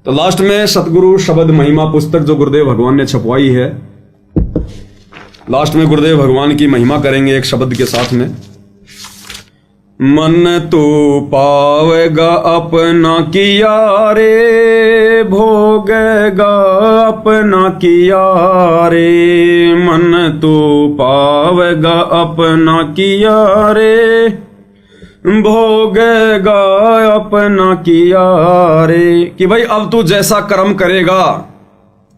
तो लास्ट में सतगुरु शब्द महिमा पुस्तक जो गुरुदेव भगवान ने छपवाई है, लास्ट में गुरुदेव भगवान की महिमा करेंगे एक शब्द के साथ में। मन तू पावेगा अपना किया रे, भोगेगा अपना किया रे। मन तू पावेगा अपना किया रे, भोगेगा अपना किया रे। कि भाई अब तू जैसा कर्म करेगा,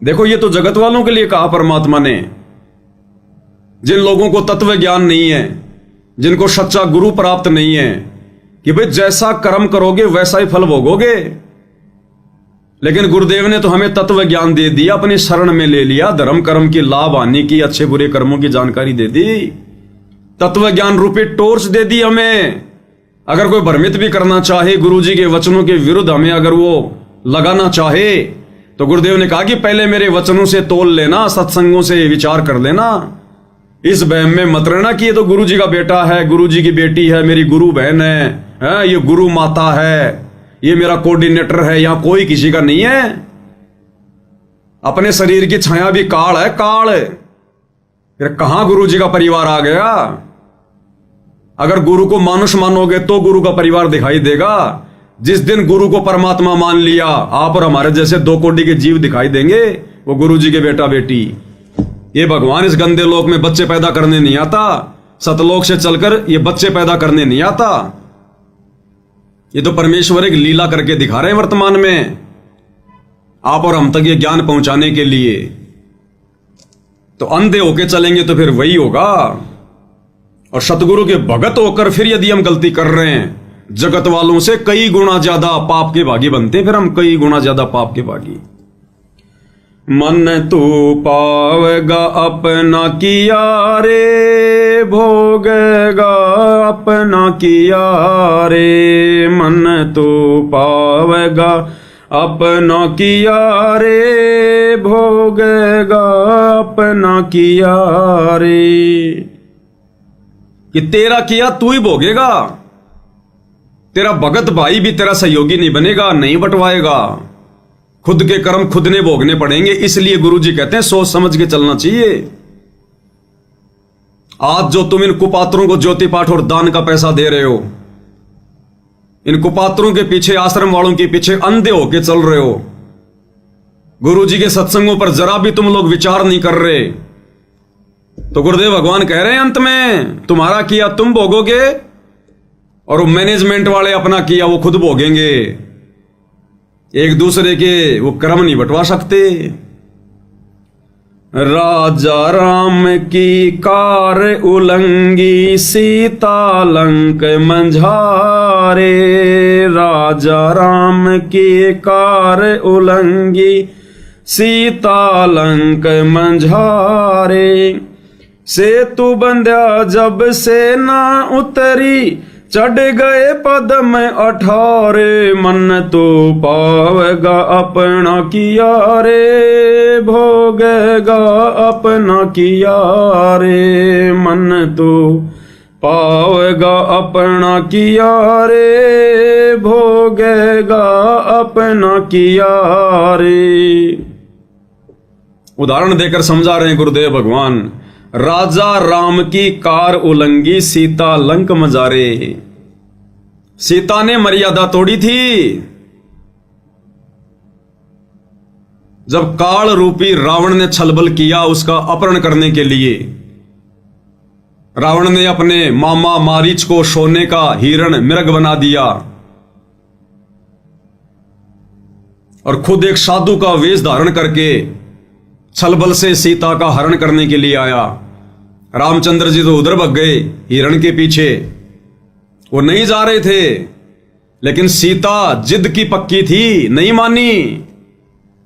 देखो ये तो जगत वालों के लिए कहा परमात्मा ने, जिन लोगों को तत्व ज्ञान नहीं है, जिनको सच्चा गुरु प्राप्त नहीं है, कि भाई जैसा कर्म करोगे वैसा ही फल भोगोगे। लेकिन गुरुदेव ने तो हमें तत्व ज्ञान दे दिया, अपनी शरण में ले लिया, धर्म कर्म की लाभ हानि की, अच्छे बुरे कर्मों की जानकारी दे दी, तत्व ज्ञान रूपी टॉर्च दे दी हमें। अगर कोई भ्रमित भी करना चाहे, गुरुजी के वचनों के विरुद्ध हमें अगर वो लगाना चाहे, तो गुरुदेव ने कहा कि पहले मेरे वचनों से तोल लेना, सत्संगों से विचार कर लेना, इस वहम में मत रहना कि ये तो गुरुजी का बेटा है, गुरुजी की बेटी है, मेरी गुरु बहन है, ये गुरु माता है, ये मेरा कोऑर्डिनेटर है, यहां कोई किसी का नहीं है। अपने शरीर की छाया भी काल है, काल। फिर कहां गुरुजी का परिवार आ गया? अगर गुरु को मानुष मानोगे तो गुरु का परिवार दिखाई देगा। जिस दिन गुरु को परमात्मा मान लिया, आप और हमारे जैसे 2 कोटि के जीव दिखाई देंगे, वो गुरुजी के बेटा बेटी। ये भगवान इस गंदे लोक में बच्चे पैदा करने नहीं आता, सतलोक से चलकर ये बच्चे पैदा करने नहीं आता। ये तो परमेश्वर एक लीला करके दिखा रहे हैं वर्तमान में, आप और हम तक ये ज्ञान पहुंचाने के लिए। तो अंधे होके चलेंगे तो फिर वही होगा। और सतगुरु के भगत होकर फिर यदि हम गलती कर रहे हैं, जगत वालों से कई गुना ज्यादा पाप के भागी बनते हैं, फिर हम कई गुना ज्यादा पाप के भागी। मन तू पावेगा अपना किया रे, भोगेगा अपना किया रे। मन तू पावेगा अपना किया रे, भोगेगा अपना किया रे। कि तेरा किया तू ही भोगेगा, तेरा भगत भाई भी तेरा सहयोगी नहीं बनेगा, नहीं बंटवाएगा। खुद के कर्म खुद ने भोगने पड़ेंगे। इसलिए गुरुजी कहते हैं सोच समझ के चलना चाहिए। आज जो तुम इन कुपात्रों को ज्योति पाठ और दान का पैसा दे रहे हो, इन कुपात्रों के पीछे, आश्रम वालों के पीछे अंधे होके चल रहे हो, गुरुजी के सत्संगों पर जरा भी तुम लोग विचार नहीं कर रहे, तो गुरुदेव भगवान कह रहे हैं अंत में तुम्हारा किया तुम भोगोगे, और मैनेजमेंट वाले अपना किया वो खुद भोगेंगे। एक दूसरे के वो कर्म नहीं बंटवा सकते। राजा राम की कार उलंगी, सीता लंक मंझारे। राजा राम की कार उलंगी, सीता लंक मंझारे। सेतु बंध्या जब से ना उतरी, चढ़ गए पद में 18। मन तो पावेगा अपना किया रे, भोगेगा अपना किया रे। मन तो पावेगा अपना किया रे, भोगेगा अपना किया रे। उदाहरण देकर समझा रहे हैं गुरुदेव भगवान। राजा राम की कार उलंगी, सीता लंक मजारे। सीता ने मर्यादा तोड़ी थी। जब काल रूपी रावण ने छलबल किया उसका अपहरण करने के लिए, रावण ने अपने मामा मारीच को सोने का हिरण मृग बना दिया और खुद एक साधु का वेश धारण करके छलबल से सीता का हरण करने के लिए आया। रामचंद्र जी तो उधर भग गए हिरण के पीछे, वो नहीं जा रहे थे, लेकिन सीता जिद की पक्की थी, नहीं मानी।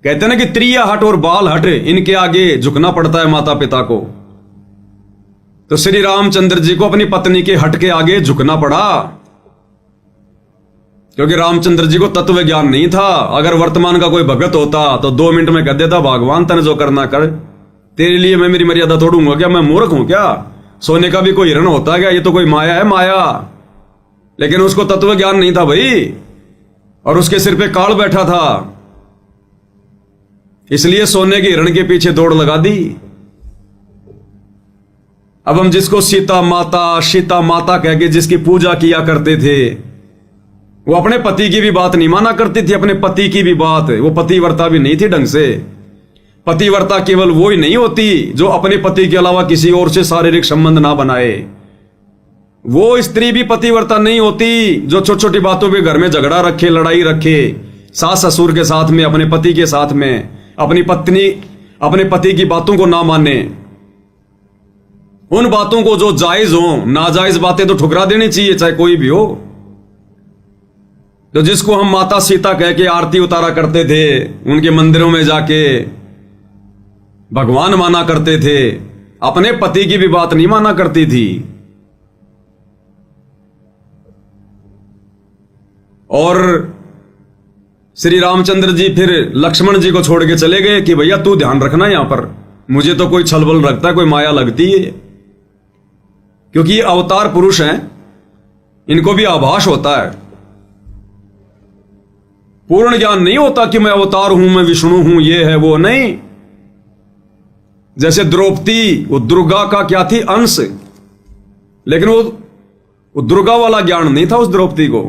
कहते ना कि त्रिया हट और बाल हट, इनके आगे झुकना पड़ता है माता पिता को। तो श्री रामचंद्र जी को अपनी पत्नी के हट के आगे झुकना पड़ा, क्योंकि रामचंद्र जी को तत्व ज्ञान नहीं था। अगर वर्तमान का कोई भगत होता तो 2 मिनट में कह देता भगवान तने जो करना कर, तेरे लिए मैं मेरी मर्यादा तोड़ूंगा क्या? मैं मूर्ख हूं क्या? सोने का भी कोई हिरण होता है क्या? ये तो कोई माया है, माया। लेकिन उसको तत्व ज्ञान नहीं था भाई, और उसके सिर पे काल बैठा था। इसलिए सोने के हिरण के पीछे दौड़ लगा दी। अब हम जिसको सीता माता कह के जिसकी पूजा किया करते थे, वो अपने पति की भी बात नहीं माना करती थी, अपने पति की भी बात। वो पतिव्रता भी नहीं थी ढंग से। पतिव्रता केवल वो ही नहीं होती जो अपने पति के अलावा किसी और से शारीरिक संबंध ना बनाए। वो स्त्री भी पतिव्रता नहीं होती जो छोटी छोटी बातों पे घर में झगड़ा रखे, लड़ाई रखे, सास ससुर के साथ में, अपने पति के साथ में, अपनी पत्नी अपने पति की बातों को ना माने। उन बातों को जो जायज हो, नाजायज बातें तो ठुकरा देनी चाहिए, चाहे कोई भी हो। तो जिसको हम माता सीता कह के आरती उतारा करते थे, उनके मंदिरों में जाके भगवान माना करते थे, अपने पति की भी बात नहीं माना करती थी। और श्री रामचंद्र जी फिर लक्ष्मण जी को छोड़ के चले गए कि भैया तू ध्यान रखना यहां पर, मुझे तो कोई छलबल रखता है, कोई माया लगती है। क्योंकि ये अवतार पुरुष हैं, इनको भी आभास होता है, पूर्ण ज्ञान नहीं होता कि मैं अवतार हूं, मैं विष्णु हूं, ये है वो नहीं। जैसे द्रौपदी, वो दुर्गा का क्या थी, अंश, लेकिन वो दुर्गा वाला ज्ञान नहीं था उस द्रौपदी को।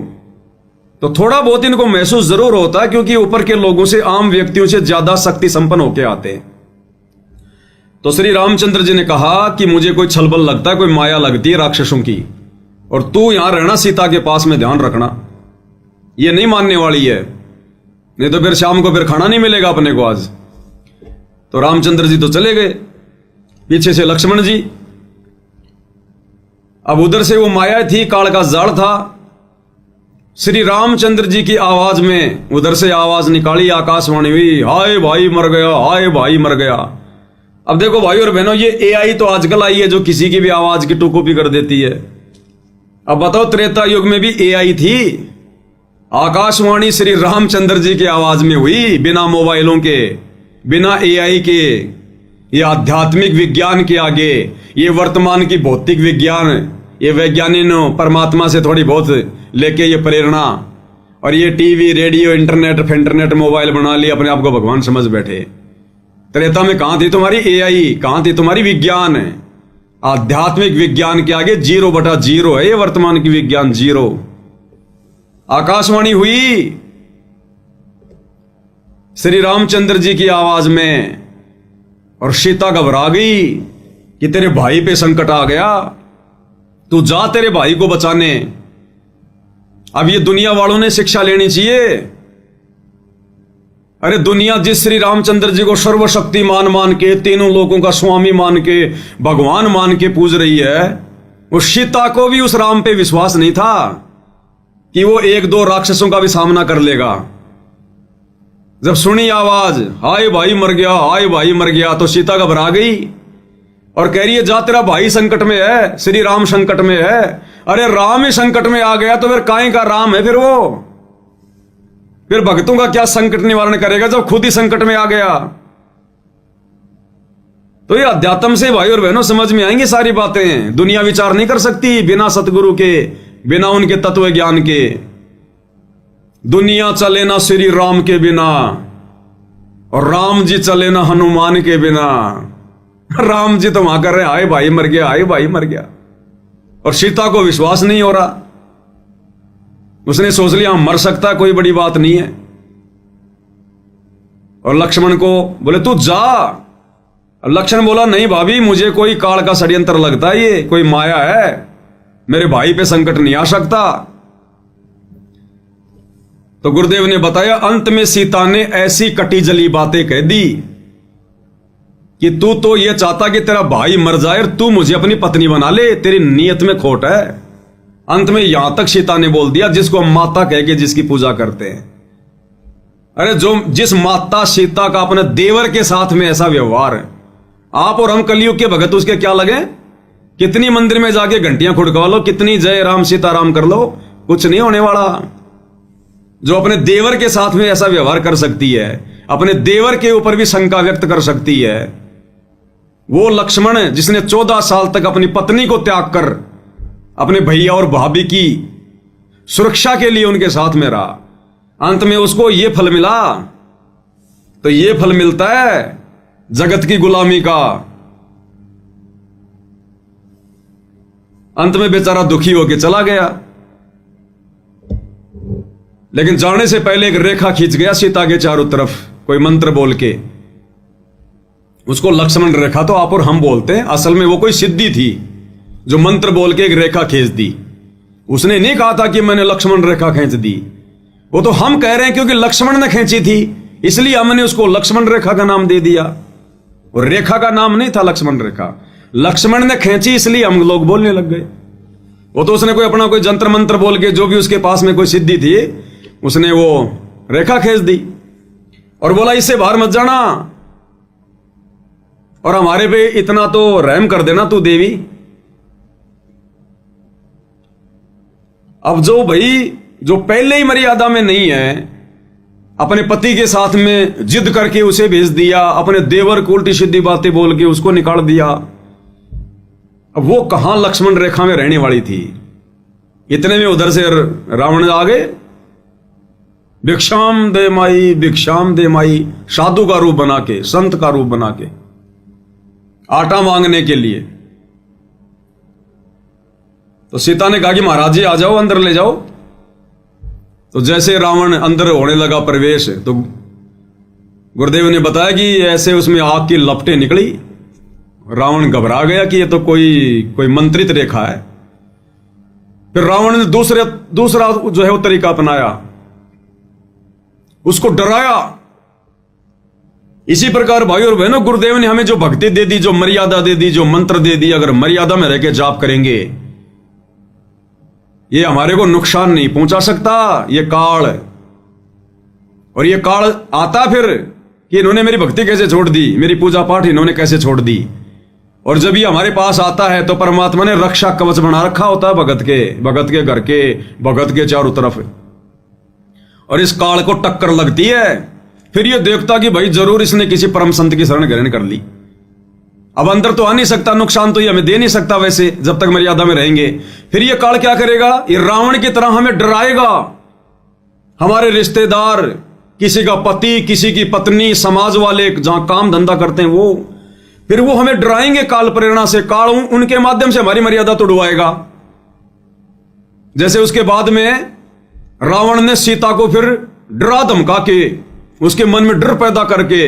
तो थोड़ा बहुत इनको महसूस जरूर होता है, क्योंकि ऊपर के लोगों से, आम व्यक्तियों से ज्यादा शक्ति संपन्न होके आते हैं। तो श्री रामचंद्र जी ने कहा कि मुझे कोई छलबल लगता है, कोई माया लगती है राक्षसों की, और तू यहां रहना सीता के पास में, ध्यान रखना, ये नहीं मानने वाली है, नहीं तो फिर शाम को फिर खाना नहीं मिलेगा अपने को आज। तो रामचंद्र जी तो चले गए, पीछे से लक्ष्मण जी। अब उधर से वो माया थी, काल का जाल था। श्री रामचंद्र जी की आवाज में उधर से आवाज निकाली, आकाशवाणी हुई, हाय भाई मर गया, हाय भाई मर गया। अब देखो भाई और बहनों, ये एआई तो आजकल आई है जो किसी की भी आवाज की टू कॉपी कर देती है। अब बताओ, त्रेता युग में भी एआई थी? आकाशवाणी श्री रामचंद्र जी की आवाज में हुई, बिना मोबाइलों के, बिना एआई के। ये आध्यात्मिक विज्ञान के आगे, ये वर्तमान की भौतिक विज्ञान, ये वैज्ञानिक परमात्मा से थोड़ी बहुत लेके ये प्रेरणा, और ये टीवी, रेडियो, इंटरनेट मोबाइल बना लिया, अपने आप को भगवान समझ बैठे। त्रेता में कहां थी तुम्हारी एआई, कहां थी तुम्हारी विज्ञान? आध्यात्मिक विज्ञान के आगे 0/0 है ये वर्तमान की विज्ञान, 0। आकाशवाणी हुई श्री रामचंद्र जी की आवाज में, और सीता घबरा गई कि तेरे भाई पे संकट आ गया, तू जा तेरे भाई को बचाने। अब ये दुनिया वालों ने शिक्षा लेनी चाहिए। अरे दुनिया जिस श्री रामचंद्र जी को सर्वशक्तिमान मान के, तीनों लोगों का स्वामी मान के, भगवान मान के पूज रही है, वो सीता को भी उस राम पे विश्वास नहीं था कि वो 1-2 राक्षसों का भी सामना कर लेगा। जब सुनी आवाज, हाय भाई मर गया, हाय भाई मर गया, तो सीता घबरा गई और कह रही है, जा तेरा भाई संकट में है, श्री राम संकट में है। अरे राम ही संकट में आ गया तो फिर काहे का राम है फिर वो? फिर भक्तों का क्या संकट निवारण करेगा जब खुद ही संकट में आ गया? तो ये अध्यात्म से भाई और बहनों समझ में आएंगी सारी बातें। दुनिया विचार नहीं कर सकती बिना सतगुरु के, बिना उनके तत्व ज्ञान के। दुनिया चले ना श्री राम के बिना, और राम जी चले ना हनुमान के बिना। राम जी तो वहां कर रहे, हाय भाई मर गया, हाय भाई मर गया, और सीता को विश्वास नहीं हो रहा। उसने सोच लिया मर सकता है, कोई बड़ी बात नहीं है। और लक्ष्मण को बोले तू जा। लक्ष्मण बोला, नहीं भाभी, मुझे कोई काल का षड्यंत्र लगता है, ये कोई माया है, मेरे भाई पे संकट नहीं आ सकता। तो गुरुदेव ने बताया, अंत में सीता ने ऐसी कटी जली बातें कह दी कि तू तो ये चाहता कि तेरा भाई मर जाए और तू मुझे अपनी पत्नी बना ले, तेरी नीयत में खोट है। अंत में यहां तक सीता ने बोल दिया, जिसको हम माता कह के जिसकी पूजा करते हैं। अरे जिस माता सीता का अपने देवर के साथ में ऐसा व्यवहार है, आप और हम कलयुग के भगत उसके क्या लगे? कितनी मंदिर में जाके घंटियां खुड़कवा लो, कितनी जय राम सीताराम कर लो, कुछ नहीं होने वाला। जो अपने देवर के साथ में ऐसा व्यवहार कर सकती है, अपने देवर के ऊपर भी शंका व्यक्त कर सकती है, वो लक्ष्मण जिसने 14 साल तक अपनी पत्नी को त्याग कर अपने भैया और भाभी की सुरक्षा के लिए उनके साथ में रहा, अंत में उसको यह फल मिला तो ये फल मिलता है जगत की गुलामी का। अंत में बेचारा दुखी होकर चला गया, लेकिन जाने से पहले एक रेखा खींच गया सीता के चारों तरफ, कोई मंत्र बोल के। उसको लक्ष्मण रेखा तो आप और हम बोलते हैं, असल में वो कोई सिद्धि थी जो मंत्र बोल के एक रेखा खींच दी। उसने नहीं कहा था कि मैंने लक्ष्मण रेखा खींच दी, वो तो हम कह रहे हैं क्योंकि लक्ष्मण ने खींची थी इसलिए हमने उसको लक्ष्मण रेखा का नाम दे दिया। और रेखा का नाम नहीं था लक्ष्मण रेखा, लक्ष्मण ने खींची इसलिए हम लोग बोलने लग गए। वो तो उसने कोई अपना कोई जंत्र मंत्र बोल के, जो भी उसके पास में कोई सिद्धि थी, उसने वो रेखा खींच दी और बोला इससे बाहर मत जाना और हमारे पे इतना तो रहम कर देना तू देवी। अब जो भाई जो पहले ही मर्यादा में नहीं है, अपने पति के साथ में जिद करके उसे भेज दिया, अपने देवर को उल्टी सीधी बातें बोल के उसको निकाल दिया, अब वो कहां लक्ष्मण रेखा में रहने वाली थी। इतने में उधर से रावण आ गए, भिक्षाम दे माई भिक्षाम दे माई, साधु का रूप बना के, संत का रूप बना के आटा मांगने के लिए। तो सीता ने कहा कि महाराज जी आ जाओ, अंदर ले जाओ। तो जैसे रावण अंदर होने लगा प्रवेश, तो गुरुदेव ने बताया कि ऐसे उसमें आग की लपटें निकली। रावण घबरा गया कि ये तो कोई मंत्रित रेखा है। फिर रावण ने दूसरा जो है वो तरीका अपनाया, उसको डराया। इसी प्रकार भाई और बहनों, गुरुदेव ने हमें जो भक्ति दे दी, जो मर्यादा दे दी, जो मंत्र दे दी, अगर मर्यादा में रह के जाप करेंगे, ये हमारे को नुकसान नहीं पहुंचा सकता। ये काल, और ये काल आता फिर कि इन्होंने मेरी भक्ति कैसे छोड़ दी, मेरी पूजा पाठ इन्होंने कैसे छोड़ दी। और जब ये हमारे पास आता है तो परमात्मा ने रक्षा कवच बना रखा होता है भगत के घर के, भगत के चारों तरफ। और इस काल को टक्कर लगती है, फिर ये देखता कि भाई जरूर इसने किसी परम संत की शरण ग्रहण कर ली। अब अंदर तो आ नहीं सकता, नुकसान तो ये हमें दे नहीं सकता वैसे, जब तक मर्यादा में रहेंगे। फिर ये काल क्या करेगा, ये रावण की तरह हमें डराएगा। हमारे रिश्तेदार, किसी का पति, किसी की पत्नी, समाज वाले जहां काम धंधा करते हैं वो, फिर वो हमें डराएंगे काल प्रेरणा से। काल उनके माध्यम से हमारी मर्यादा तो डुबाएगा। जैसे उसके बाद में रावण ने सीता को फिर डरा धमका के, उसके मन में डर पैदा करके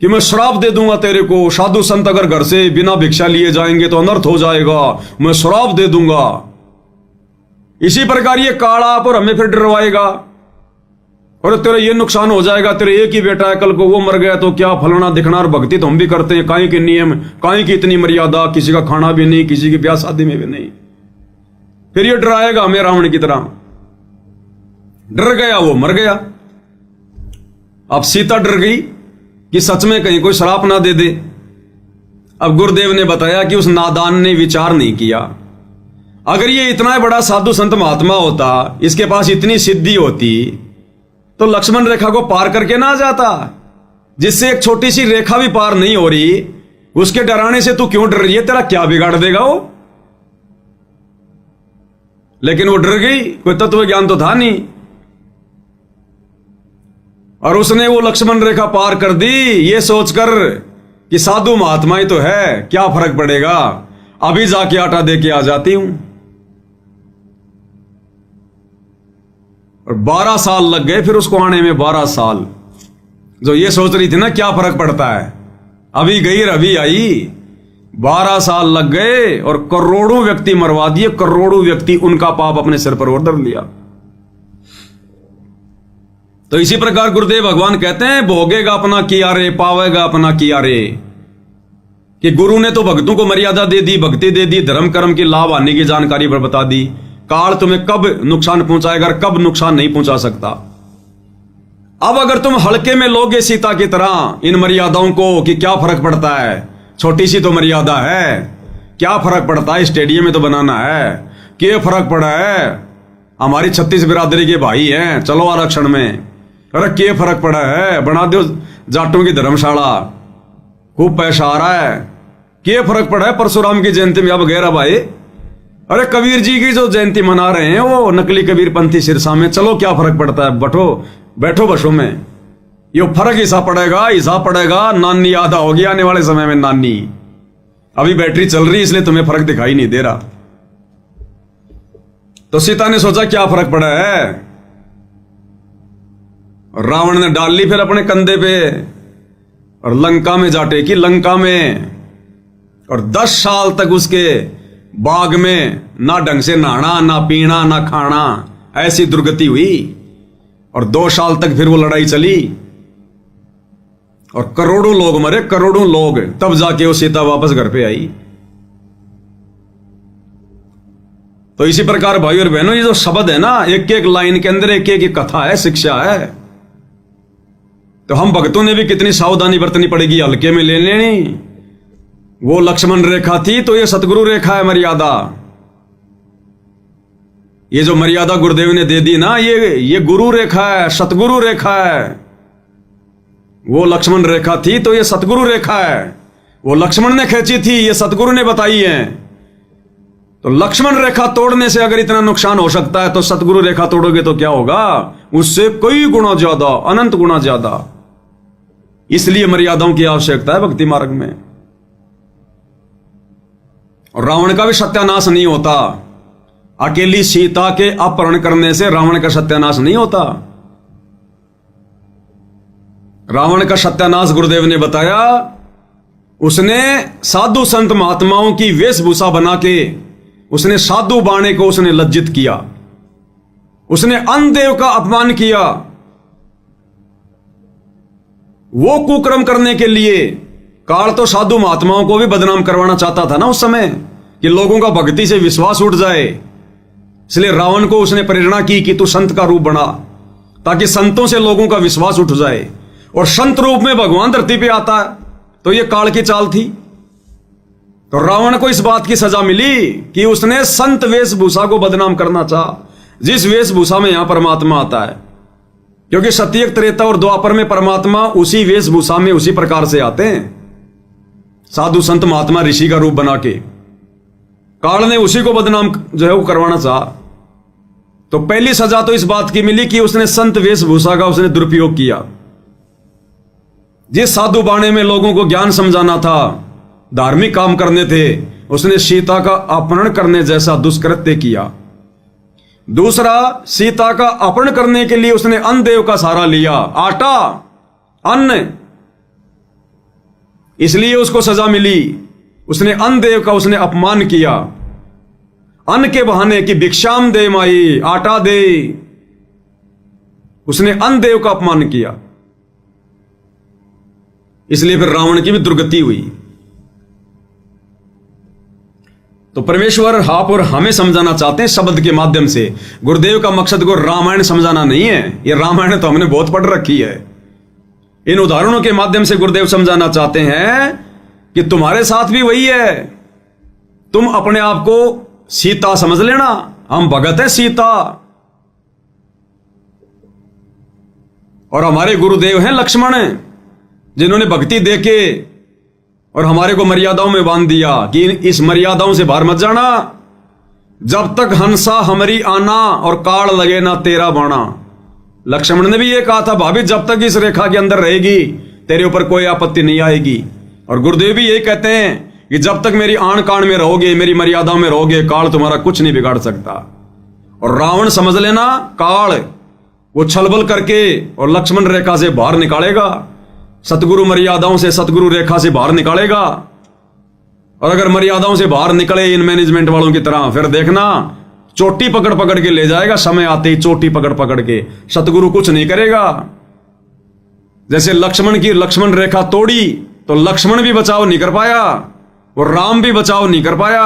कि मैं श्राप दे दूंगा तेरे को, साधु संत अगर घर से बिना भिक्षा लिए जाएंगे तो अनर्थ हो जाएगा, मैं श्राप दे दूंगा। इसी प्रकार ये काला पर हमें फिर डरवाएगा, और तेरे ये नुकसान हो जाएगा, तेरे एक ही बेटा है, कल को वो मर गया तो क्या फलना दिखना। और भक्ति तो हम भी करते हैं, काहे के नियम, काहे की इतनी मर्यादा, किसी का खाना भी नहीं, किसी की ब्याह शादी में भी नहीं। फिर ये डराएगा हमें रावण की तरह। डर गया, वो मर गया। अब सीता डर गई कि सच में कहीं कोई श्राप ना दे दे। अब गुरुदेव ने बताया कि उस नादान ने विचार नहीं किया। अगर ये इतना बड़ा साधु संत महात्मा होता, इसके पास इतनी सिद्धि होती, तो लक्ष्मण रेखा को पार करके ना जाता। जिससे एक छोटी सी रेखा भी पार नहीं हो रही, उसके डराने से तू क्यों डर रही है, तेरा क्या बिगाड़ देगा वो। लेकिन वो डर गई, कोई तत्व ज्ञान तो था नहीं, और उसने वो लक्ष्मण रेखा पार कर दी, ये सोचकर कि साधु महात्मा ही तो है, क्या फर्क पड़ेगा, अभी जाके आटा दे के आ जाती हूं। और 12 साल लग गए फिर उसको आने में, 12 साल। जो ये सोच रही थी ना क्या फर्क पड़ता है, अभी गई अभी आई, 12 साल लग गए और करोड़ों व्यक्ति मरवा दिए, करोड़ों व्यक्ति उनका पाप अपने सिर पर और धर लिया। तो इसी प्रकार गुरुदेव भगवान कहते हैं, भोगेगा अपना किया रे, पावेगा अपना किया रे। कि गुरु ने तो भक्तों को मर्यादा दे दी, भक्ति दे दी, धर्म कर्म की लाभ आने की जानकारी पर बता दी। काल तुम्हें कब नुकसान पहुंचाएगा, कब नुकसान नहीं पहुंचा सकता। अब अगर तुम हल्के में लोगे सीता की तरह इन मर्यादाओं को, कि क्या फर्क पड़ता है, छोटी सी तो मर्यादा है, क्या फर्क पड़ता है, स्टेडियम में तो बनाना है, क्या फर्क पड़ा है, हमारी 36 बिरादरी के भाई हैं, चलो आरक्षण में, अरे क्या फर्क पड़ा है, बना दो जाटों की धर्मशाला, खूब पैसा आ रहा है, क्या फर्क पड़ा है, परशुराम की जयंती में अब गैर भाई, अरे कबीर जी की जो जयंती मना रहे हैं वो नकली कबीर पंथी सिरसा में, चलो क्या फर्क पड़ता है, बैठो बसों में। ये फर्क हिस्सा पड़ेगा नानी आधा होगी आने वाले समय में। नानी अभी बैटरी चल रही इसलिए तुम्हें फर्क दिखाई नहीं दे रहा। तो सीता ने सोचा क्या फर्क पड़ा है, रावण ने डाल ली फिर अपने कंधे पे और लंका में जा टेकी, लंका में। और 10 साल तक उसके बाग में ना ढंग से नहाना, ना पीना, ना खाना, ऐसी दुर्गति हुई। और 2 साल तक फिर वो लड़ाई चली और करोड़ों लोग मरे, करोड़ों लोग। तब जाके वो सीता वापस घर पे आई। तो इसी प्रकार भाई और बहनों, ये जो शब्द है ना, एक एक लाइन के अंदर एक एक कथा है, शिक्षा है। तो हम भक्तों ने भी कितनी सावधानी बरतनी पड़ेगी, हल्के में ले लेनी। वो लक्ष्मण रेखा थी तो ये सतगुरु रेखा है, मर्यादा। ये जो मर्यादा गुरुदेव ने दे दी ना, ये गुरु रेखा है, सतगुरु रेखा है। वो लक्ष्मण रेखा थी तो ये सतगुरु रेखा है। वो लक्ष्मण ने खींची थी, ये सतगुरु ने बताई है। तो लक्ष्मण रेखा तोड़ने से अगर इतना नुकसान हो सकता है तो सतगुरु रेखा तोड़ोगे तो क्या होगा, उससे कई गुना ज्यादा, अनंत गुना ज्यादा। इसलिए मर्यादाओं की आवश्यकता है भक्ति मार्ग में। और रावण का भी सत्यानाश नहीं होता। अकेली सीता के अपहरण करने से रावण का सत्यानाश नहीं होता। रावण का सत्यानाश गुरुदेव ने बताया, उसने साधु संत महात्माओं की वेशभूषा बना के उसने साधु बाणे को उसने लज्जित किया, उसने अन्नदेव का अपमान किया। वो कुकर्म करने के लिए काल तो साधु महात्माओं को भी बदनाम करवाना चाहता था ना उस समय, कि लोगों का भक्ति से विश्वास उठ जाए। इसलिए रावण को उसने प्रेरणा की कि तू संत का रूप बना, ताकि संतों से लोगों का विश्वास उठ जाए। और संत रूप में भगवान धरती पे आता है, तो ये काल की चाल थी। तो रावण को इस बात की सजा मिली कि उसने संत वेशभूषा को बदनाम करना चाहा, जिस वेशभूषा में यहां परमात्मा आता है। क्योंकि सत्ययुग, त्रेता और द्वापर में परमात्मा उसी वेशभूषा में उसी प्रकार से आते हैं, साधु संत महात्मा ऋषि का रूप बना के। काल ने उसी को बदनाम जो है वो करवाना चाहा। तो पहली सजा तो इस बात की मिली कि उसने संत वेशभूषा का उसने दुरुपयोग किया। जिस साधु बाणे में लोगों को ज्ञान समझाना था, धार्मिक काम करने थे, उसने सीता का अपहरण करने जैसा दुष्कृत्य किया। दूसरा, सीता का अपहरण करने के लिए उसने अन्नदेव का सहारा लिया, आटा, अन्न, इसलिए उसको सजा मिली। उसने अन्नदेव का उसने अपमान किया, अन्न के बहाने कि भिक्षाम दे माई, आटा दे। उसने अन्नदेव का अपमान किया, इसलिए फिर रावण की भी दुर्गति हुई। तो परमेश्वर आप और हमें समझाना चाहते हैं शब्द के माध्यम से। गुरुदेव का मकसद को रामायण समझाना नहीं है, ये रामायण तो हमने बहुत पढ़ रखी है। इन उदाहरणों के माध्यम से गुरुदेव समझाना चाहते हैं कि तुम्हारे साथ भी वही है। तुम अपने आप को सीता समझ लेना, हम भगत है सीता, और हमारे गुरुदेव हैं लक्ष्मण, जिन्होंने भक्ति देके और हमारे को मर्यादाओं में बांध दिया कि इस मर्यादाओं से बाहर मत जाना। जब तक हंसा हमारी आना और काल लगे ना तेरा बाणा। लक्ष्मण ने भी ये कहा था, भाभी जब तक इस रेखा के अंदर रहेगी तेरे ऊपर कोई आपत्ति नहीं आएगी। और गुरुदेव भी यही कहते हैं कि जब तक मेरी आन कान में रहोगे, मेरी मर्यादाओं में रहोगे, काल तुम्हारा कुछ नहीं बिगाड़ सकता। और रावण समझ लेना, काल वो छलबल करके और लक्ष्मण रेखा से बाहर निकालेगा, सतगुरु मर्यादाओं से, सतगुरु रेखा से बाहर निकालेगा। और अगर मर्यादाओं से बाहर निकले इन मैनेजमेंट वालों की तरह, फिर देखना चोटी पकड़ पकड़ के ले जाएगा, समय आते ही चोटी पकड़ पकड़ के। सतगुरु कुछ नहीं करेगा। जैसे लक्ष्मण की लक्ष्मण रेखा तोड़ी तो लक्ष्मण भी बचाव नहीं कर पाया और राम भी बचाव नहीं कर पाया।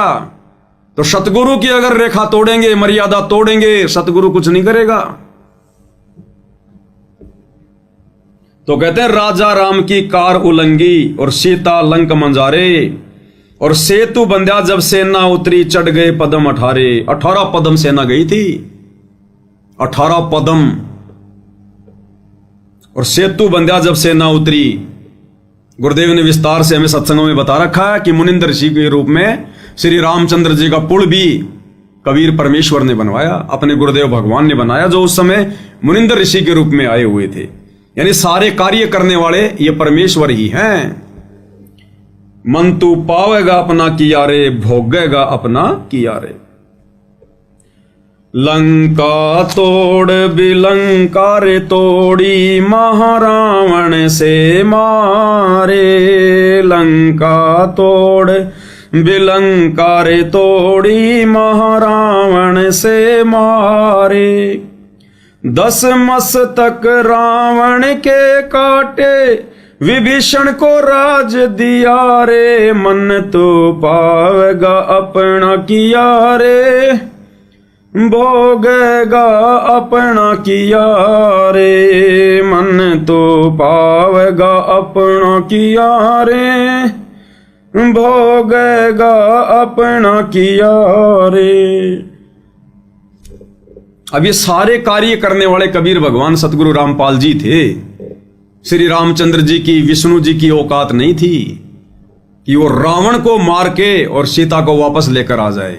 तो सतगुरु की अगर रेखा तोड़ेंगे, मर्यादा तोड़ेंगे, सतगुरु कुछ नहीं करेगा। तो कहते हैं राजा राम की कार उलंगी और सीता लंक मंजारे, और सेतु बंध्या जब सेना उतरी चढ़ गए पदम 18 पदम सेना गई थी, 18 पदम। और सेतु बंध्या जब सेना उतरी, गुरुदेव ने विस्तार से हमें सत्संगों में बता रखा है कि मुनिंदर ऋषि के रूप में श्री रामचंद्र जी का पुल भी कबीर परमेश्वर ने बनवाया, अपने गुरुदेव भगवान ने बनाया, जो उस समय मुनिंदर ऋषि के रूप में आए हुए थे। यानी सारे कार्य करने वाले ये परमेश्वर ही हैं। मन तू पावेगा अपना किया रे, भोगेगा अपना किया रे। लंका तोड़ बिलंका रे तोड़ी, महारावण से मारे। लंका तोड़ बिलंका रे तोड़ी, महारावण से मारे। 10 मस्तक रावण के काटे, विभीषण को राज दिया रे। मन तो पावेगा अपना किया रे, भोगेगा अपना किया रे। मन तो पावेगा अपना किया रे, भोगेगा अपना किया रे। अब ये सारे कार्य करने वाले कबीर भगवान सतगुरु रामपाल जी थे। श्री रामचंद्र जी की, विष्णु जी की औकात नहीं थी कि वो रावण को मार के और सीता को वापस लेकर आ जाए।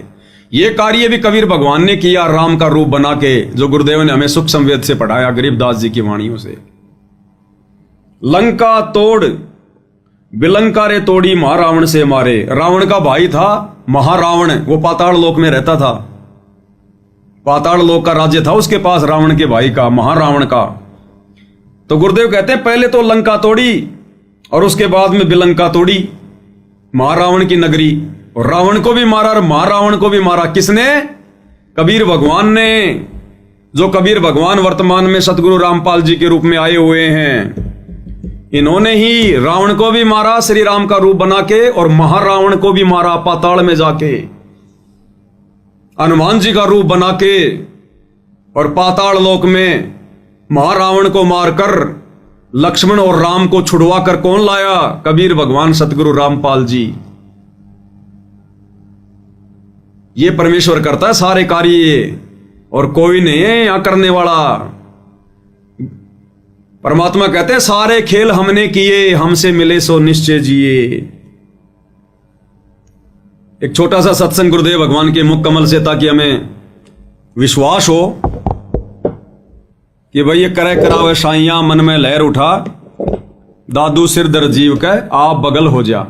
ये कार्य भी कबीर भगवान ने किया, राम का रूप बना के, जो गुरुदेव ने हमें सुख संवेद से पढ़ाया, गरीबदास जी की वाणियों से। लंका तोड़ बिलंका रे तोड़ी, महारावण से मारे। रावण का भाई था महारावण, वो पाताल लोक में रहता था। पाताल लोक का राज्य था उसके पास, रावण के भाई का, महारावण का। तो गुरुदेव कहते हैं पहले तो लंका तोड़ी और उसके बाद में बिलंका तोड़ी, महारावण की नगरी। और रावण को भी मारा और महारावण को भी मारा। किसने? कबीर भगवान ने। जो कबीर भगवान वर्तमान में सतगुरु रामपाल जी के रूप में आए हुए हैं, इन्होंने ही रावण को भी मारा श्री राम का रूप बना के, और महारावण को भी मारा पाताल में जाके, हनुमान जी का रूप बना के। और पाताल लोक में महारावण को मारकर लक्ष्मण और राम को छुड़वा कर कौन लाया? कबीर भगवान सतगुरु रामपाल जी। ये परमेश्वर करता है सारे कार्य, और कोई नहीं है यहां करने वाला। परमात्मा कहते हैं सारे खेल हमने किए, हमसे मिले सो निश्चय जिए। एक छोटा सा सत्संग गुरुदेव भगवान के मुख कमल से, ताकि हमें विश्वास हो कि भाई ये करे करावे साइया, मन में लहर उठा, दादू सिर दर जीव का आप बगल हो जा।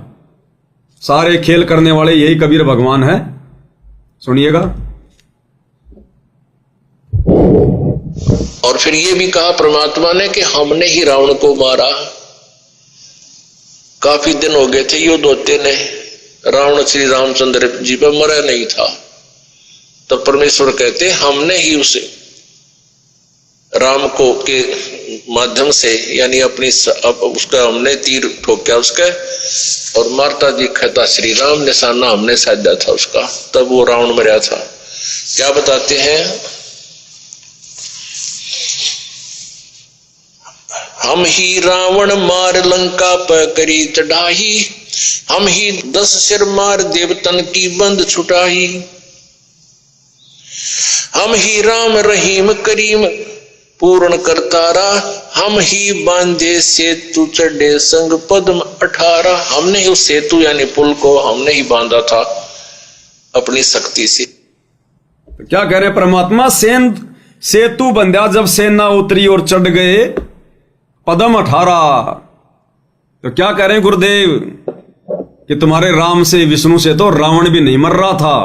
सारे खेल करने वाले यही कबीर भगवान है। सुनिएगा। और फिर ये भी कहा परमात्मा ने कि हमने ही रावण को मारा। काफी दिन हो गए थे युद्ध होते ने, रावण श्री रामचंद्र जी पर मरा नहीं था। तब परमेश्वर कहते हमने ही उसे राम को के माध्यम से, यानी अपनी उसका हमने तीर ठोका उसका, और मारता दिखा श्री राम, निशाना हमने साधा था उसका, तब वो रावण मरा था। क्या बताते हैं? हम ही रावण मार लंका पर करी चढ़ाई, हम ही 10 सिर मार देवतन की बंद छुटाई। हम ही राम रहीम करीम पूर्ण करतारा, हम ही बांधे सेतु चढ़े संग पद्म 18। हमने ही उस सेतु यानी पुल को हमने ही बांधा था अपनी शक्ति से। तो क्या कह रहे परमात्मा? सेतु बंधा जब सेना उतरी और चढ़ गए पद्म 18। तो क्या कह रहे हैं गुरुदेव कि तुम्हारे राम से, विष्णु से तो रावण भी नहीं मर रहा था,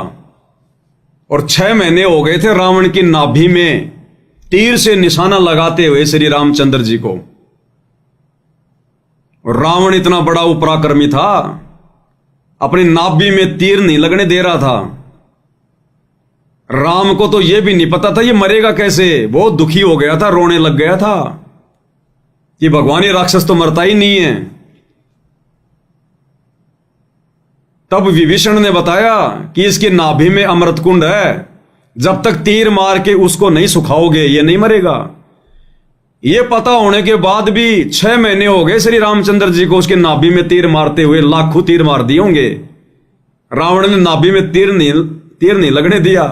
और 6 महीने हो गए थे रावण की नाभि में तीर से निशाना लगाते हुए श्री रामचंद्र जी को। और रावण इतना बड़ा उपराक्रमी था, अपनी नाभि में तीर नहीं लगने दे रहा था। राम को तो यह भी नहीं पता था ये मरेगा कैसे। बहुत दुखी हो गया था, रोने लग गया था कि भगवान ये राक्षस तो मरता ही नहीं है। तब विभीषण ने बताया कि इसकी नाभि में अमृत कुंड है, जब तक तीर मार के उसको नहीं सुखाओगे ये नहीं मरेगा। ये पता होने के बाद भी 6 महीने हो गए श्री रामचंद्र जी को उसके नाभि में तीर मारते हुए। लाखों तीर मार दिए होंगे, रावण ने नाभि में तीर नहीं लगने दिया।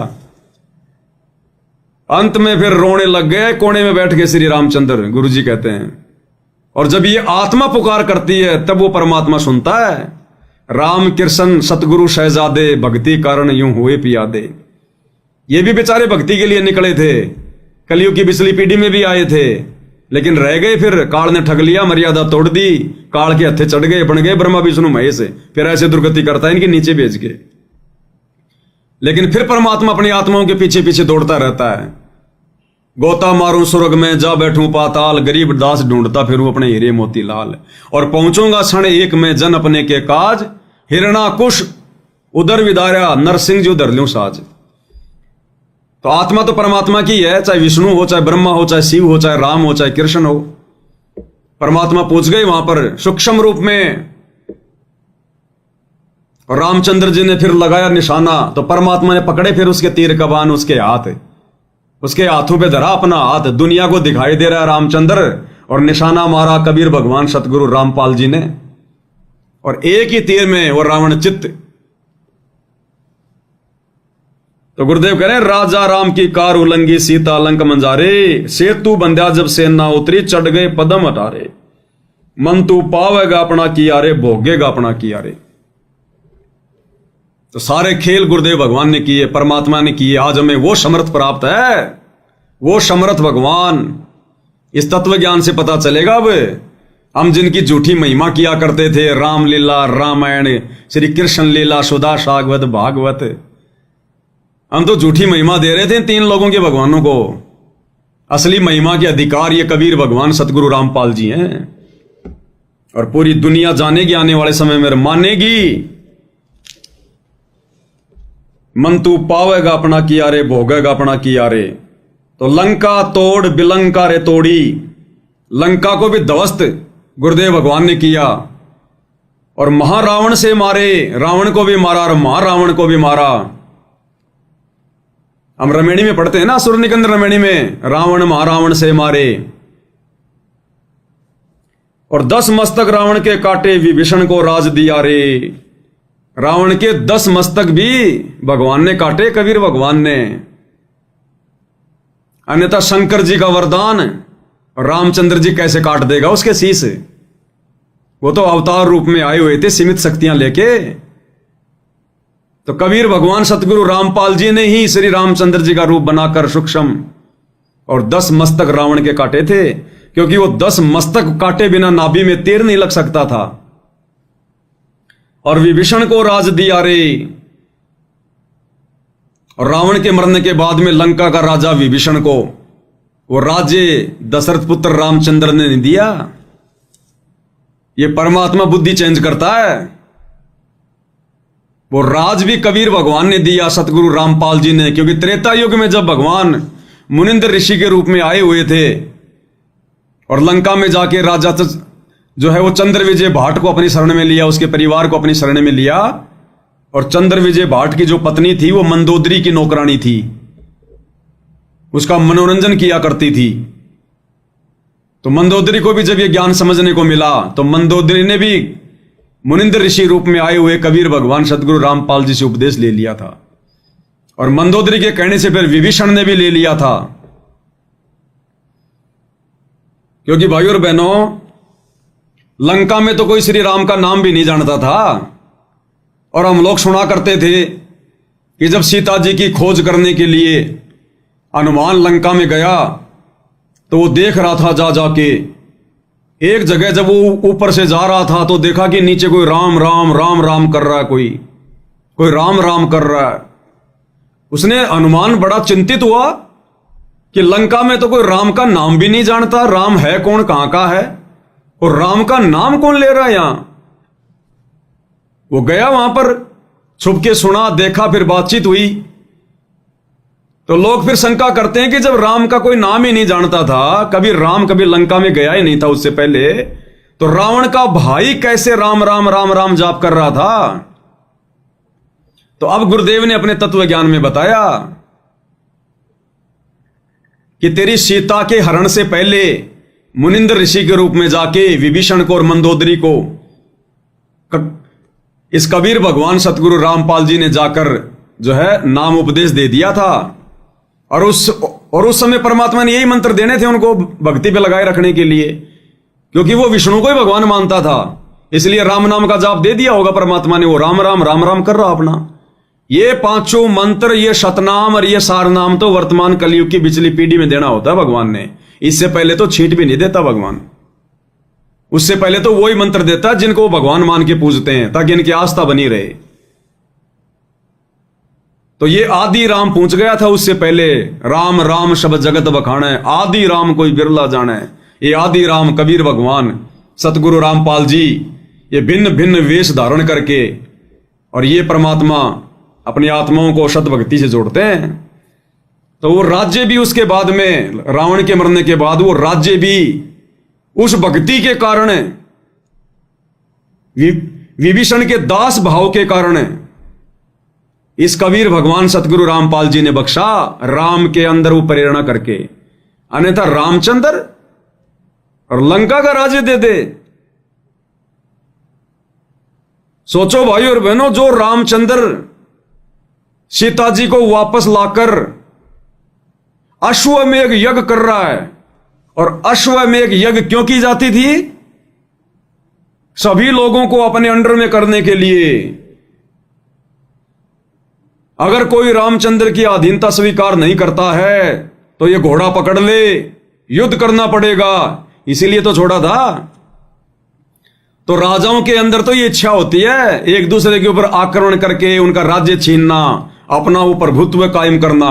अंत में फिर रोने लग गए कोने में बैठ के श्री रामचंद्र, गुरुजी कहते हैं। और जब ये आत्मा पुकार करती है तब वो परमात्मा सुनता है। राम कृष्ण सतगुरु शहजादे, भक्ति कारण यूं हुए पियादे। ये भी बेचारे भक्ति के लिए निकले थे, कलयुग की पिछली पीढ़ी में भी आए थे, लेकिन रह गए, फिर काल ने ठग लिया, मर्यादा तोड़ दी, काल के हत्थे चढ़ गए, बन गए ब्रह्मा विष्णु महेश, फिर ऐसे दुर्गति करता है इनके नीचे भेज के। लेकिन फिर परमात्मा अपनी आत्माओं के पीछे पीछे दौड़ता रहता है। गोता मारूं स्वर्ग में, जा बैठूं पाताल, गरीब दास ढूंढता फिरूं अपने हीरे मोती लाल, और पहुंचूंगा क्षण एक में जन अपने के काज, हिरणा कुश उधर विदारा, नरसिंह जो धर लूं साज। तो आत्मा तो परमात्मा की है, चाहे विष्णु हो, चाहे ब्रह्मा हो, चाहे शिव हो, चाहे राम हो, चाहे कृष्ण हो। परमात्मा पहुंच गए वहां पर सूक्ष्म रूप में, और रामचंद्र जी ने फिर लगाया निशाना, तो परमात्मा ने पकड़े फिर उसके तीर कमान, उसके हाथ, उसके हाथों पे धरा अपना हाथ, दुनिया को दिखाई दे रहा है रामचंद्र, और निशाना मारा कबीर भगवान सतगुरु रामपाल जी ने, और एक ही तीर में वो रावण चित्त। तो गुरुदेव कह रहे हैं, राजा राम की कार उलंगी, सीता लंक मंजारे, सेतु बंध्या जब सेना उतरी, चढ़ गए पदम हटारे, मन तू पावेगा अपना किया रे, भोगेगा अपना किया रे। तो सारे खेल गुरुदेव भगवान ने किए, परमात्मा ने किए। आज हमें वो समर्थ प्राप्त है, वो समर्थ भगवान। इस तत्व ज्ञान से पता चलेगा अब हम जिनकी झूठी महिमा किया करते थे, रामलीला, रामायण, श्री कृष्ण लीला, सुधा सागवत, भागवत, हम तो झूठी महिमा दे रहे थे तीन लोगों के भगवानों को। असली महिमा के अधिकार ये कबीर भगवान सतगुरु रामपाल जी हैं, और पूरी दुनिया जानेगी आने वाले समय में, मानेगी। मन तू पावेगा अपना किया रे, भोगेगा अपना किया रे। तो लंका तोड़ बिलंका रे तोड़ी, लंका को भी ध्वस्त गुरुदेव भगवान ने किया, और महारावण से मारे, रावण को भी मारा और महारावण को भी मारा। हम रमेणी में पढ़ते हैं ना, असुर निकंद रमेणी में, रावण महारावण से मारे, और 10 मस्तक रावण के काटे, विभीषण को राज दिया रे। रावण के 10 मस्तक भी भगवान ने काटे, कबीर भगवान ने। अन्यथा शंकर जी का वरदान, रामचंद्र जी कैसे काट देगा उसके शीश? वो तो अवतार रूप में आए हुए थे सीमित शक्तियां लेके। तो कबीर भगवान सतगुरु रामपाल जी ने ही श्री रामचंद्र जी का रूप बनाकर सूक्ष्म और 10 मस्तक रावण के काटे थे, क्योंकि वो 10 मस्तक काटे बिना नाभि में तीर नहीं लग सकता था। और विभीषण को राज दिया रे, और रावण के मरने के बाद में लंका का राजा विभीषण को वो राज्य दशरथ पुत्र रामचंद्र ने नहीं दिया। ये परमात्मा बुद्धि चेंज करता है। वो राज भी कबीर भगवान ने दिया, सतगुरु रामपाल जी ने, क्योंकि त्रेता युग में जब भगवान मुनिंद्र ऋषि के रूप में आए हुए थे और लंका में जाके राजा जो है वो चंद्र विजय भाट को अपनी शरण में लिया, उसके परिवार को अपनी शरण में लिया, और चंद्र विजय भाट की जो पत्नी थी वो मंदोदरी की नौकरानी थी, उसका मनोरंजन किया करती थी। तो मंदोदरी को भी जब ये ज्ञान समझने को मिला, तो मंदोदरी ने भी मुनिंद्र ऋषि रूप में आए हुए कबीर भगवान सतगुरु रामपाल जी से उपदेश ले लिया था, और मंदोदरी के कहने से फिर विभीषण ने भी ले लिया था। क्योंकि भाइयों और बहनों, लंका में तो कोई श्री राम का नाम भी नहीं जानता था, और हम लोग सुना करते थे कि जब सीता जी की खोज करने के लिए हनुमान लंका में गया, तो वो देख रहा था जा जाके एक जगह, जब वो ऊपर से जा रहा था तो देखा कि नीचे कोई राम राम राम राम कर रहा है, कोई राम राम कर रहा है। उसने, हनुमान बड़ा चिंतित हुआ कि लंका में तो कोई राम का नाम भी नहीं जानता, राम है कौन, कहां का है, और राम का नाम कौन ले रहा है यहां। वो गया वहां पर, छुप के सुना, देखा, फिर बातचीत हुई। तो लोग फिर शंका करते हैं कि जब राम का कोई नाम ही नहीं जानता था, कभी राम कभी लंका में गया ही नहीं था उससे पहले, तो रावण का भाई कैसे राम राम राम राम जाप कर रहा था। तो अब गुरुदेव ने अपने तत्व ज्ञान में बताया कि तेरी सीता के हरण से पहले मुनिंद्र ऋषि के रूप में जाके विभीषण को और मंदोदरी को इस कबीर भगवान सतगुरु रामपाल जी ने जाकर जो है नाम उपदेश दे दिया था। और उस समय परमात्मा ने यही मंत्र देने थे उनको भक्ति पे लगाए रखने के लिए, क्योंकि वो विष्णु को ही भगवान मानता था, इसलिए राम नाम का जाप दे दिया होगा परमात्मा ने। वो राम राम राम राम कर रहा अपना। ये 5 मंत्र, ये शतनाम और ये सारनाम तो वर्तमान कलयुग की पिछली पीढ़ी में देना होता है भगवान ने। इससे पहले तो छींट भी नहीं देता भगवान। उससे पहले तो वही मंत्र देता जिनको वो भगवान मान के पूजते हैं, ताकि इनकी आस्था बनी रहे। तो ये आदि राम पूछ गया था उससे पहले, राम राम शब्द जगत बखाने, आदि राम कोई बिरला जाने। ये आदि राम कबीर भगवान सतगुरु रामपाल जी ये भिन्न भिन्न वेश धारण करके और ये परमात्मा अपनी आत्माओं को शत भक्ति से जोड़ते हैं। तो वो राज्य भी उसके बाद में, रावण के मरने के बाद वो राज्य भी उस भक्ति के कारण, विभीषण के दास भाव के कारण इस कबीर भगवान सतगुरु रामपाल जी ने बख्शा, राम के अंदर वो प्रेरणा करके। अन्यथा रामचंद्र और लंका का राज्य दे दे। सोचो भाई और बहनों, जो रामचंद्र सीता जी को वापस लाकर अश्वमेध यज्ञ कर रहा है, और अश्वमेध यज्ञ क्यों की जाती थी? सभी लोगों को अपने अंडर में करने के लिए। अगर कोई रामचंद्र की अधीनता स्वीकार नहीं करता है तो ये घोड़ा पकड़ ले, युद्ध करना पड़ेगा, इसीलिए तो छोड़ा था। तो राजाओं के अंदर तो ये इच्छा होती है एक दूसरे के ऊपर आक्रमण करके उनका राज्य छीनना, अपना वो प्रभुत्व कायम करना।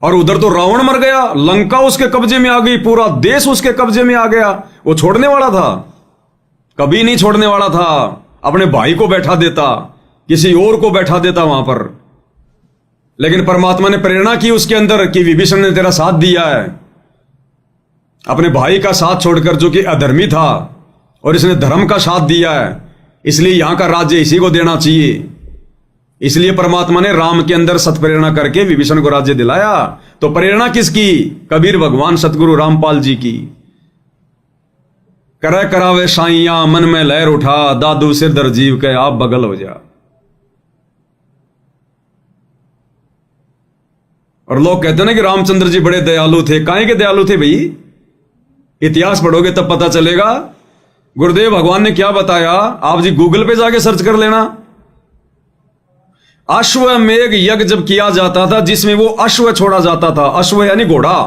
और उधर तो रावण मर गया, लंका उसके कब्जे में आ गई, पूरा देश उसके कब्जे में आ गया। वो छोड़ने वाला था? कभी नहीं छोड़ने वाला था। अपने भाई को बैठा देता, किसी और को बैठा देता वहां पर। लेकिन परमात्मा ने प्रेरणा की उसके अंदर कि विभीषण ने तेरा साथ दिया है, अपने भाई का साथ छोड़कर, जो कि अधर्मी था, और इसने धर्म का साथ दिया है, इसलिए यहां का राज्य इसी को देना चाहिए। इसलिए परमात्मा ने राम के अंदर सत्प्रेरणा करके विभीषण को राज्य दिलाया। तो प्रेरणा किसकी? कबीर भगवान सतगुरु रामपाल जी की। करे करावे साइया मन में लहर उठा, दादू सिर दर जीव के आप बगल हो जा। और लोग कहते हैं ना कि रामचंद्र जी बड़े दयालु थे। काहे के दयालु थे भाई? इतिहास पढ़ोगे तब पता चलेगा। गुरुदेव भगवान ने क्या बताया, आप जी गूगल पे जाके सर्च कर लेना। अश्वमेध यज्ञ जब किया जाता था, जिसमें वो अश्व छोड़ा जाता था, अश्व यानी घोड़ा,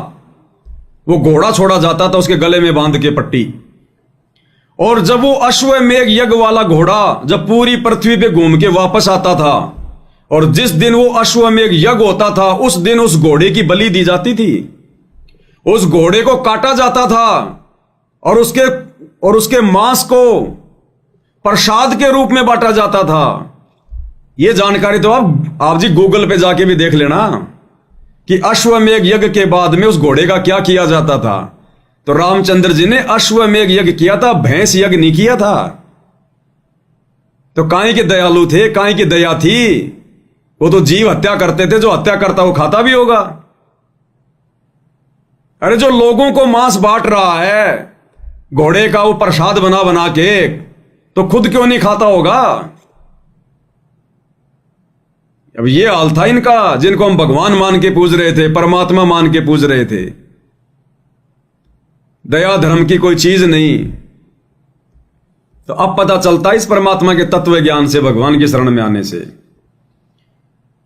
वो घोड़ा छोड़ा जाता था उसके गले में बांध के पट्टी। और जब वो अश्वमेध यज्ञ वाला घोड़ा जब पूरी पृथ्वी पे घूम के वापस आता था, और जिस दिन वो अश्वमेध यज्ञ होता था, उस दिन उस घोड़े की बलि दी जाती थी। उस घोड़े को काटा जाता था और उसके मांस को प्रसाद के रूप में बांटा जाता था। ये जानकारी तो आप जी गूगल पे जाके भी देख लेना कि अश्वमेध यज्ञ के बाद में उस घोड़े का क्या किया जाता था। तो रामचंद्र जी ने अश्वमेध यज्ञ किया था, भैंस यज्ञ नहीं किया था। तो काहे के दयालु थे, काहे की दया थी? वो तो जीव हत्या करते थे, जो हत्या करता वो खाता भी होगा। अरे जो लोगों को मांस बांट रहा है घोड़े का, वो प्रसाद बना बना के, तो खुद क्यों नहीं खाता होगा? अब ये हाल था इनका, जिनको हम भगवान मान के पूज रहे थे, परमात्मा मान के पूज रहे थे। दया धर्म की कोई चीज नहीं। तो अब पता चलता है इस परमात्मा के तत्व ज्ञान से, भगवान की शरण में आने से।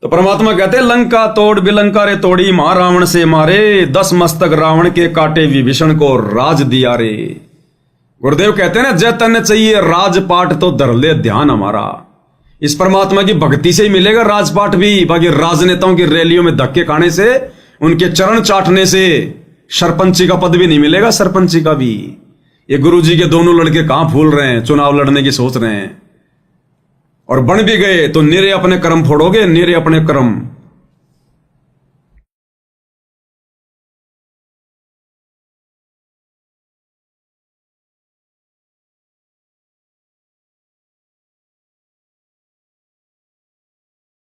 तो परमात्मा कहते हैं, लंका तोड़ बिलंका रे तोड़ी, महारावण से मारे, 10 मस्तक रावण के काटे, विभीषण को राज दिया रे। गुरुदेव कहते हैं ना, जय तन चाहिए राजपाट तो धर ले ध्यान हमारा। इस परमात्मा की भक्ति से ही मिलेगा राजपाट भी। बाकी राजनेताओं की रैलियों में धक्के खाने से, उनके चरण चाटने से सरपंची का पद भी नहीं मिलेगा, सरपंची का भी। ये गुरुजी के दोनों लड़के कहां फूल रहे हैं, चुनाव लड़ने की सोच रहे हैं, और बन भी गए तो निरे अपने कर्म फोड़ोगे, निरे अपने कर्म।